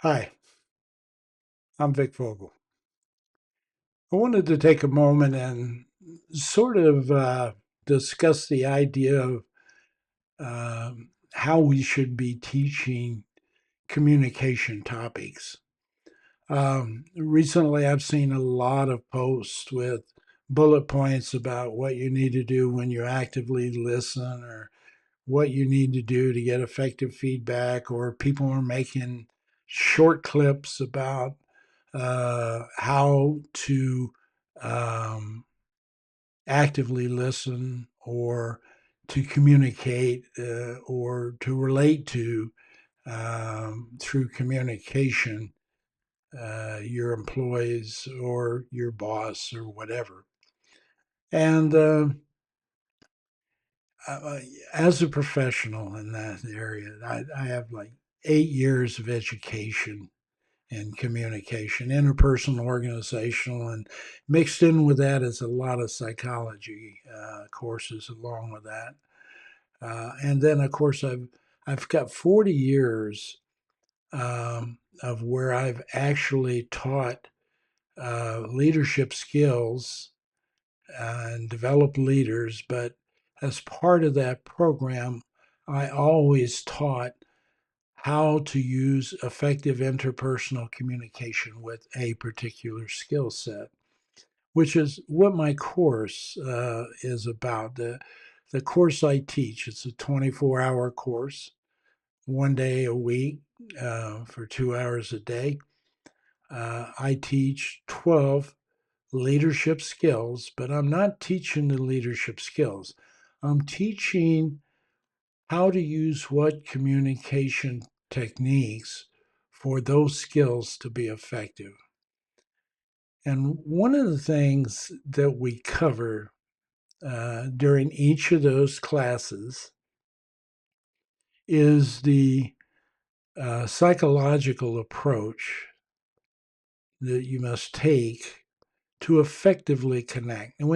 Hi, I'm Vic Vogel. I wanted to take a moment and sort of discuss the idea of how we should be teaching communication topics. Recently, I've seen a lot of posts with bullet points about what you need to do when you actively listen, or what you need to do to get effective feedback, or people are making short clips about how to um, actively listen, or to communicate, or to relate to, through communication, your employees or your boss or whatever. And uh, as a professional in that area, I have like 8 years of education in communication, interpersonal, organizational, and mixed in with that is a lot of psychology courses along with that. And then, of course, I've got 40 years of where I've actually taught leadership skills and developed leaders. But as part of that program, I always taught how to use effective interpersonal communication with a particular skill set, which is what my course is about. The course I teach, it's a 24-hour course, 1 day a week, for 2 hours a day. I teach 12 leadership skills, but I'm not teaching the leadership skills. I'm teaching how to use what communication techniques for those skills to be effective. And one of the things that we cover during each of those classes is the psychological approach that you must take to effectively connect. And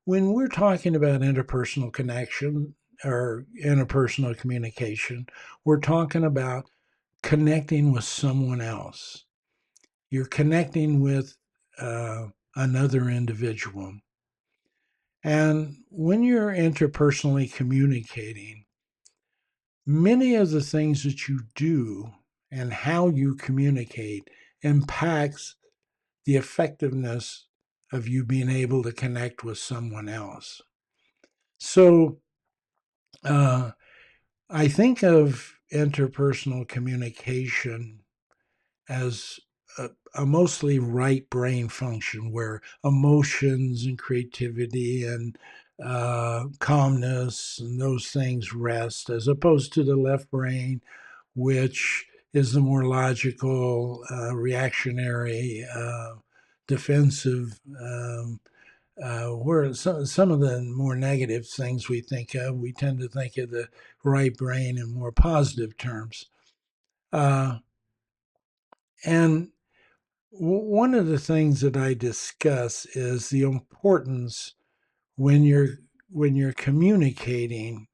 when we're talking about interpersonal connection or interpersonal communication, we're talking about connecting with someone else. You're connecting with another individual. And when you're interpersonally communicating, many of the things that you do and how you communicate impacts the effectiveness of you being able to connect with someone else. So uh, I think of interpersonal communication as a mostly right brain function where emotions and creativity and calmness and those things rest, as opposed to the left brain, which is the more logical, reactionary, defensive, where some of the more negative things we think of, we tend to think of the right brain in more positive terms. Uh, and one of the things that I discuss is the importance when you're communicating.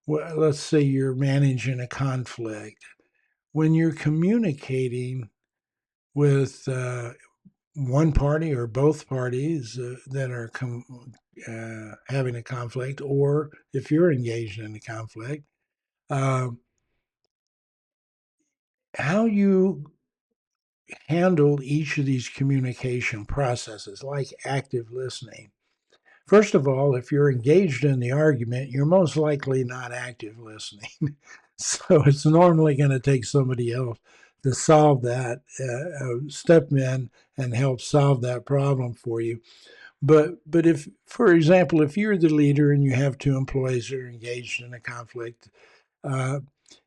Well, let's say you're managing a conflict. When you're communicating with one party or both parties that are having a conflict, or if you're engaged in a conflict, uh, how you handle each of these communication processes, like active listening. First of all, if you're engaged in the argument, you're most likely not active listening. So it's normally going to take somebody else to solve that, step in and help solve that problem for you. But if, for example, if you're the leader and you have two employees that are engaged in a conflict, uh,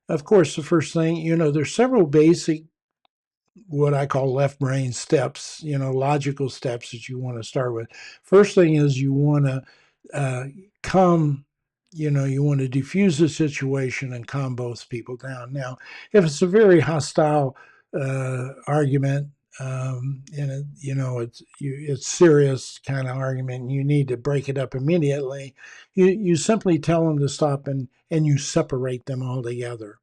of course, the first thing, there's several basic, what I call left brain steps, logical steps that you want to start with. First thing is you want to calm, you want to diffuse the situation and calm both people down. Now, if it's a very hostile argument, and it's serious kind of argument, and you need to break it up immediately, you simply tell them to stop, and you separate them all together.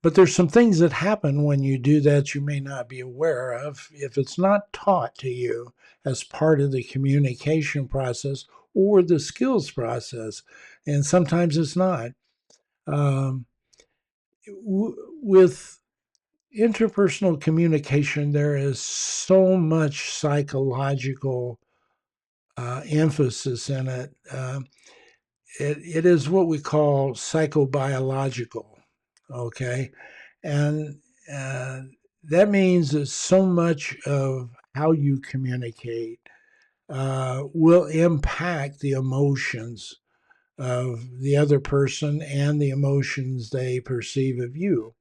But there's some things that happen when you do that you may not be aware of if it's not taught to you as part of the communication process or the skills process. And sometimes it's not. Um, with interpersonal communication, there is so much psychological emphasis in it. It is what we call psychobiological, okay? And uh, that means that so much of how you communicate will impact the emotions of the other person and the emotions they perceive of you.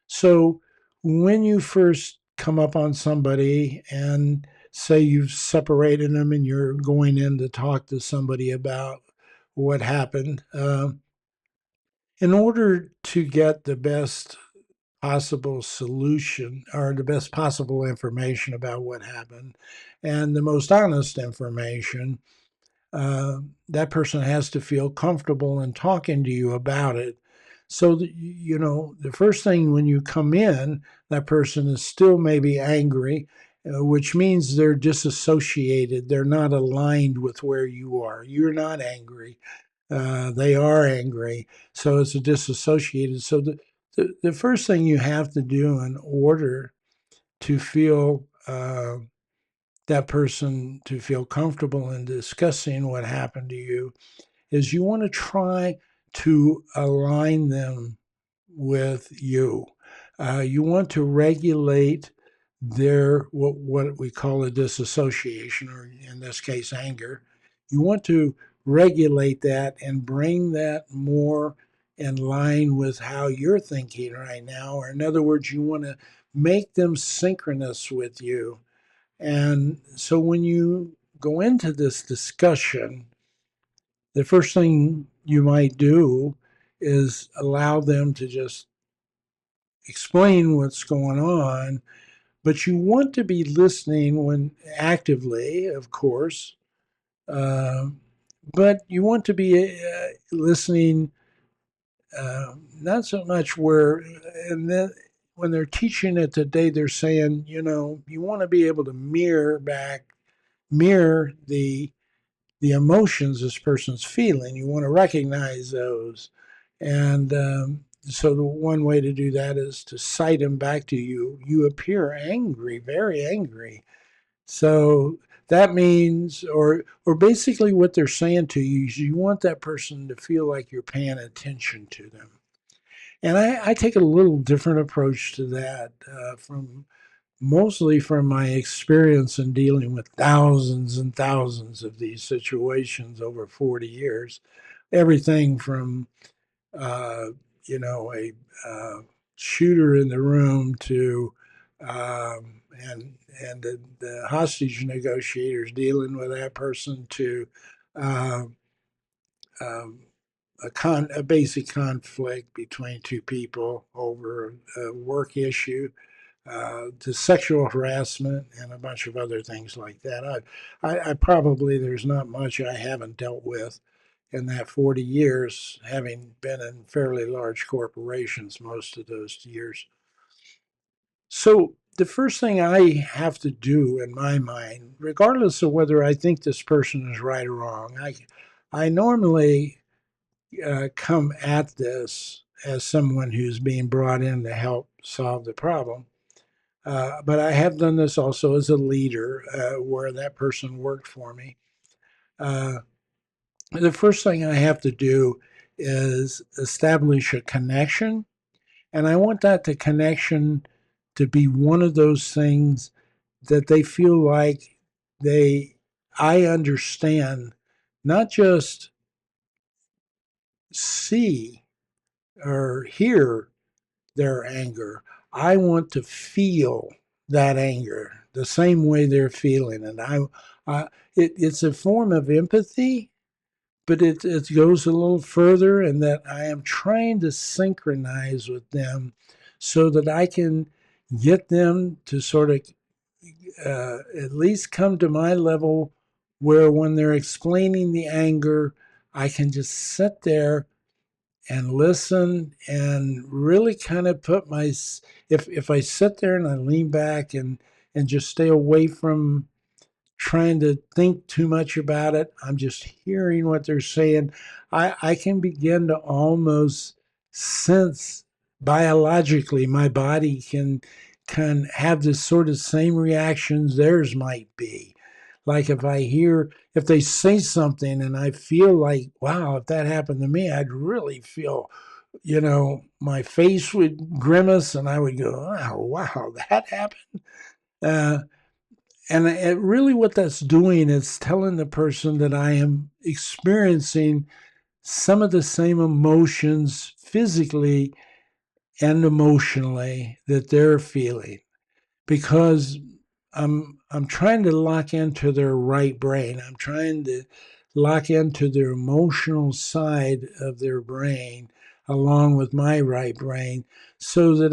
So when you first come up on somebody and say you've separated them and you're going in to talk to somebody about what happened, in order to get the best possible solution or the best possible information about what happened and the most honest information, that person has to feel comfortable in talking to you about it. So that, you know, the first thing when you come in, that person is still maybe angry, which means they're disassociated. They're not aligned with where you are. You're not angry. They are angry. So it's a disassociated. So the first thing you have to do in order to feel that person to feel comfortable in discussing what happened to you is you want to try to align them with you. You want to regulate their what we call a disassociation, or in this case, anger. You want to regulate that and bring that more in line with how you're thinking right now. Or in other words, you want to make them synchronous with you. And so when you go into this discussion, the first thing you might do is allow them to just explain what's going on, but you want to be listening when actively, of course, uh, but you want to be listening not so much where, and then when they're teaching it today, they're saying, you know, you want to be able to mirror the emotions this person's feeling. You want to recognize those. And so the one way to do that is to cite them back to you. You appear angry, very angry. So that means, or basically what they're saying to you is you want that person to feel like you're paying attention to them. And I take a little different approach to that from mostly from my experience in dealing with thousands and thousands of these situations over 40 years. Everything from, uh, you know, a shooter in the room to, and the hostage negotiators dealing with that person to uh, um, a basic conflict between two people over a work issue, to sexual harassment and a bunch of other things like that. I probably, there's not much I haven't dealt with in that 40 years, having been in fairly large corporations most of those years. So the first thing I have to do in my mind, regardless of whether I think this person is right or wrong, I normally come at this as someone who's being brought in to help solve the problem. But I have done this also as a leader where that person worked for me. Uh, the first thing I have to do is establish a connection. And I want that the connection to be one of those things that they feel like they, I understand, not just see or hear their anger. I want to feel that anger the same way they're feeling it. It's a form of empathy, but it goes a little further in that I am trying to synchronize with them so that I can get them to sort of at least come to my level where when they're explaining the anger, I can just sit there and listen and really kind of put my, if I sit there and I lean back and just stay away from trying to think too much about it, I'm just hearing what they're saying, I can begin to almost sense biologically my body can have this sort of same reactions theirs might be. Like if they say something and I feel like, wow, if that happened to me, I'd really feel, my face would grimace and I would go, oh, wow, that happened. Uh, and it really what that's doing is telling the person that I am experiencing some of the same emotions physically and emotionally that they're feeling, because I'm trying to lock into their right brain. I'm trying to lock into their emotional side of their brain along with my right brain, so that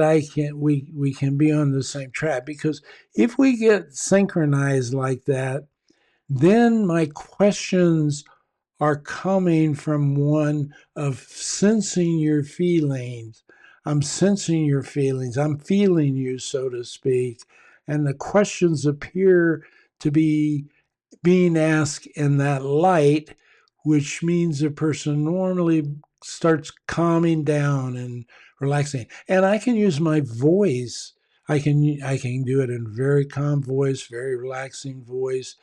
we can be on the same track. Because if we get synchronized like that, then my questions are coming from one of sensing your feelings. I'm sensing your feelings. I'm feeling you, so to speak. And the questions appear to be being asked in that light, which means the person normally starts calming down and relaxing. And I can use my voice. I can do it in very calm voice, very relaxing voice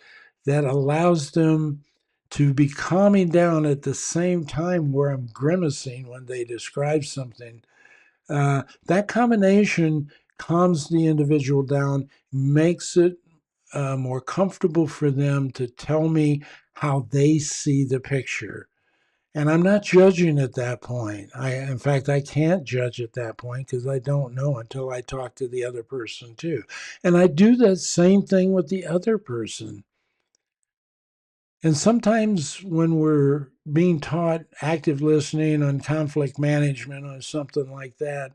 that allows them to be calming down at the same time where I'm grimacing when they describe something. That combination calms the individual down, makes it more comfortable for them to tell me how they see the picture. And I'm not judging at that point. In fact, I can't judge at that point because I don't know until I talk to the other person too. And I do that same thing with the other person. And sometimes when we're being taught active listening on conflict management or something like that,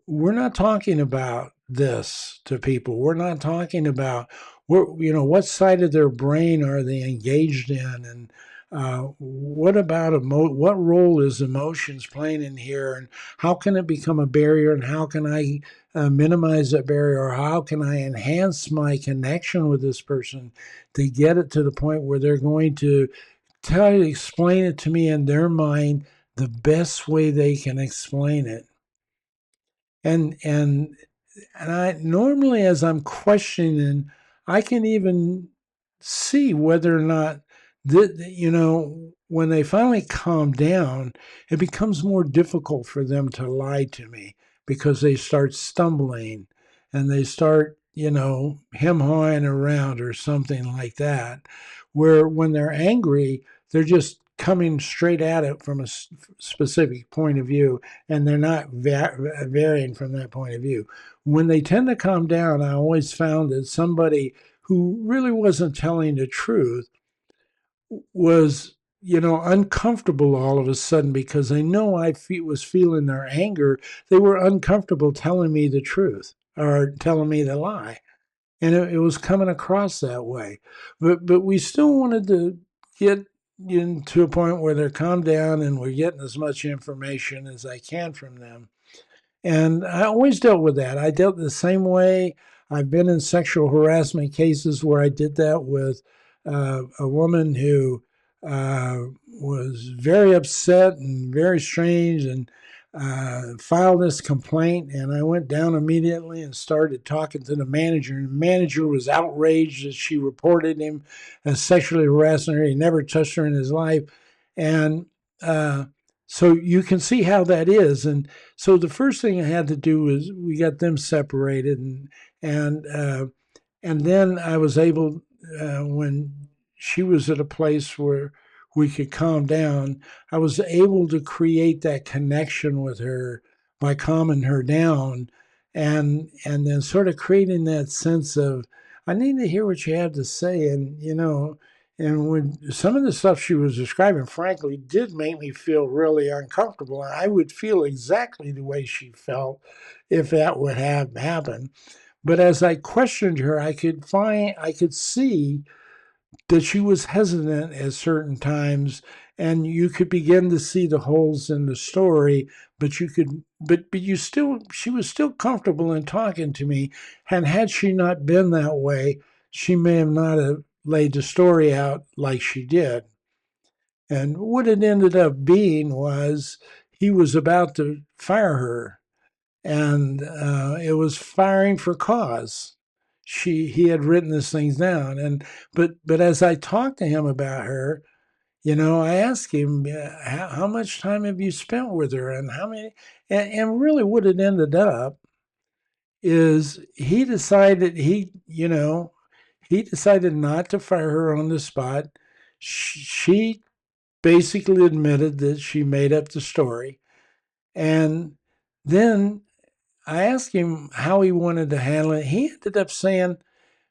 we're not talking about this to people. We're not talking about what side of their brain are they engaged in, and what about what role is emotions playing in here, and how can it become a barrier, and how can I minimize that barrier, or how can I enhance my connection with this person to get it to the point where they're going to explain it to me in their mind the best way they can explain it. And I normally, as I'm questioning, I can even see whether or not when they finally calm down, it becomes more difficult for them to lie to me because they start stumbling and they start, hem hawing around or something like that. Where when they're angry, they're just coming straight at it from a specific point of view, and they're not varying from that point of view. When they tend to calm down, I always found that somebody who really wasn't telling the truth was, uncomfortable all of a sudden because they know was feeling their anger. They were uncomfortable telling me the truth or telling me the lie. And it was coming across that way. But we still wanted to get into a point where they're calmed down and we're getting as much information as I can from them. And I always dealt with that. I dealt the same way. I've been in sexual harassment cases where I did that with a woman who was very upset and very strange and filed this complaint. And I went down immediately and started talking to the manager. And the manager was outraged that she reported him as sexually harassing her. He never touched her in his life. And so you can see how that is. And so the first thing I had to do was we got them separated, and and then I was able, when she was at a place where we could calm down, I was able to create that connection with her by calming her down, and then sort of creating that sense of I need to hear what you have to say, and when some of the stuff she was describing, frankly, did make me feel really uncomfortable. And I would feel exactly the way she felt if that would have happened. But as I questioned her, I could see that she was hesitant at certain times, and you could begin to see the holes in the story, but you still, she was still comfortable in talking to me. And had she not been that way, she may have not have laid the story out like she did. And what it ended up being was he was about to fire her, and it was firing for cause. He had written these things down, and but as I talked to him about her, I asked him, how much time have you spent with her, and how many, and really what it ended up is he decided not to fire her on the spot. She basically admitted that she made up the story, and then I asked him how he wanted to handle it. He ended up saying,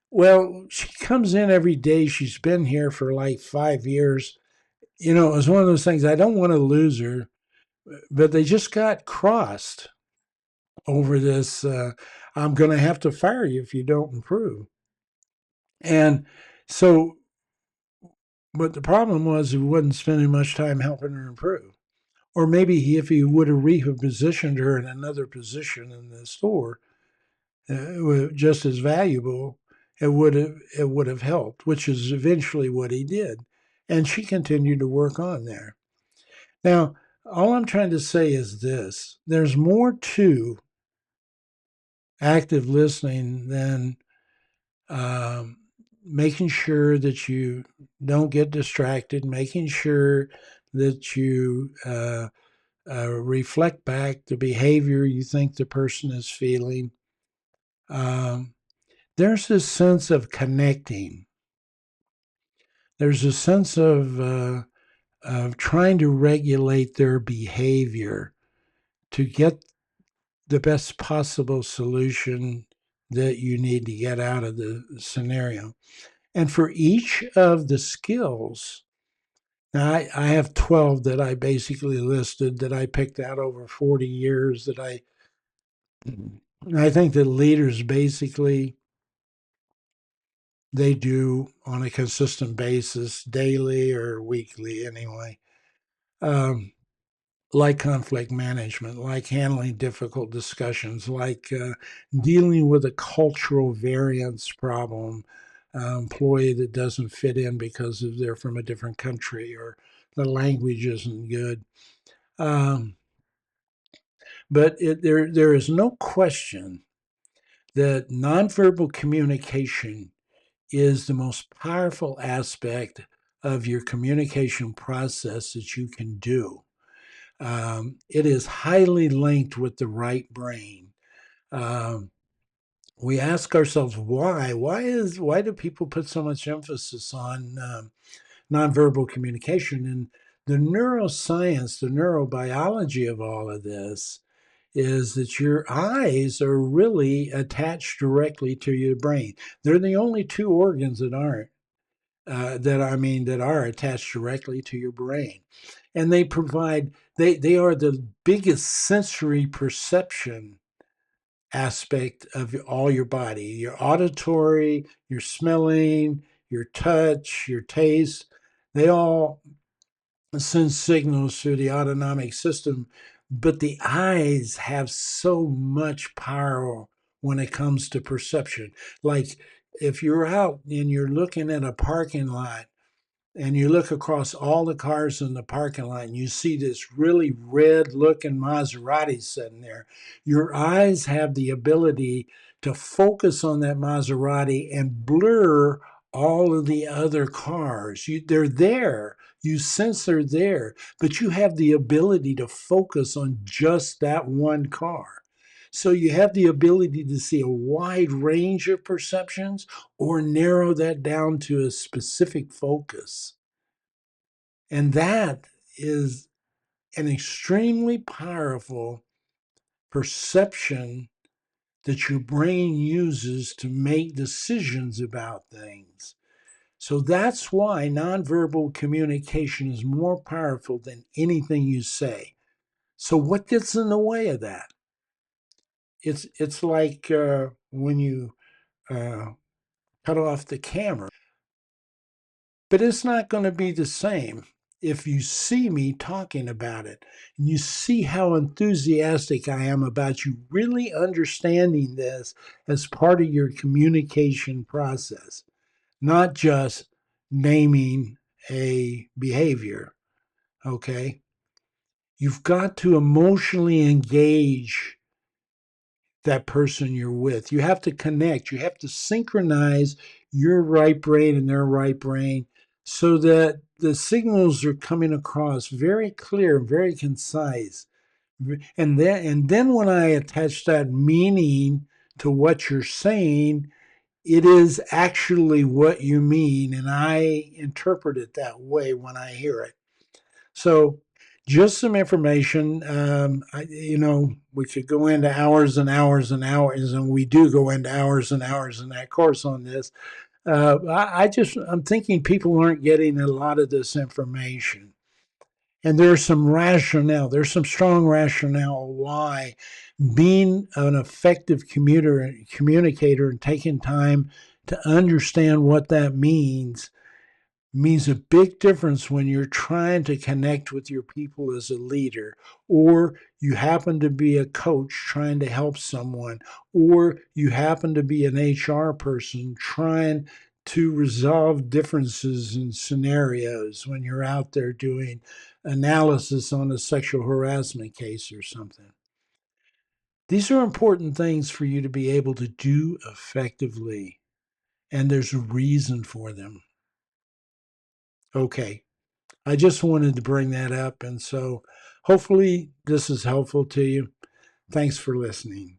well, she comes in every day. She's been here for like 5 years. It was one of those things. I don't want to lose her, but they just got crossed over this. I'm going to have to fire you if you don't improve. And so, but the problem was he wasn't spending much time helping her improve. Or maybe if he would have repositioned her in another position in the store, just as valuable, it would have helped, which is eventually what he did, and she continued to work on there. Now, all I'm trying to say is this: there's more to active listening than um, making sure that you don't get distracted, making sure that you reflect back the behavior you think the person is feeling. Um, there's this sense of connecting. There's a sense of trying to regulate their behavior to get the best possible solution that you need to get out of the scenario. And for each of the skills, now I have 12 that I basically listed that I picked out over 40 years that I think that leaders basically they do on a consistent basis, daily or weekly anyway. Um, like conflict management, like handling difficult discussions, like dealing with a cultural variance problem, employee that doesn't fit in because they're from a different country or the language isn't good. Um, but there is no question that nonverbal communication is the most powerful aspect of your communication process that you can do. It is highly linked with the right brain. Um, we ask ourselves why. Why do people put so much emphasis on nonverbal communication? And the neuroscience, the neurobiology of all of this is that your eyes are really attached directly to your brain. They're the only two organs that aren't. That are attached directly to your brain, and they are the biggest sensory perception aspect of all your body: your auditory, your smelling, your touch, your taste. They all send signals through the autonomic system, but the eyes have so much power when it comes to perception. Like if you're out and you're looking at a parking lot and you look across all the cars in the parking lot and you see this really red looking Maserati sitting there, your eyes have the ability to focus on that Maserati and blur all of the other cars. They're there. You sense they're there, but you have the ability to focus on just that one car. So you have the ability to see a wide range of perceptions or narrow that down to a specific focus. And that is an extremely powerful perception that your brain uses to make decisions about things. So that's why nonverbal communication is more powerful than anything you say. So what gets in the way of that? It's like when you uh, cut off the camera. But it's not going to be the same if you see me talking about it and you see how enthusiastic I am about you really understanding this as part of your communication process, not just naming a behavior. Okay. You've got to emotionally engage that person you're with. You have to connect, you have to synchronize your right brain and their right brain so that the signals are coming across very clear, very concise. And then when I attach that meaning to what you're saying, it is actually what you mean, and I interpret it that way when I hear it. So, just some information. We could go into hours and hours and hours, and we do go into hours and hours in that course on this. I'm thinking people aren't getting a lot of this information. And there's some rationale, there's some strong rationale why being an effective communicator and taking time to understand what that means a big difference when you're trying to connect with your people as a leader, or you happen to be a coach trying to help someone, or you happen to be an HR person trying to resolve differences in scenarios when you're out there doing analysis on a sexual harassment case or something. These are important things for you to be able to do effectively, and there's a reason for them. Okay. I just wanted to bring that up. And so hopefully this is helpful to you. Thanks for listening.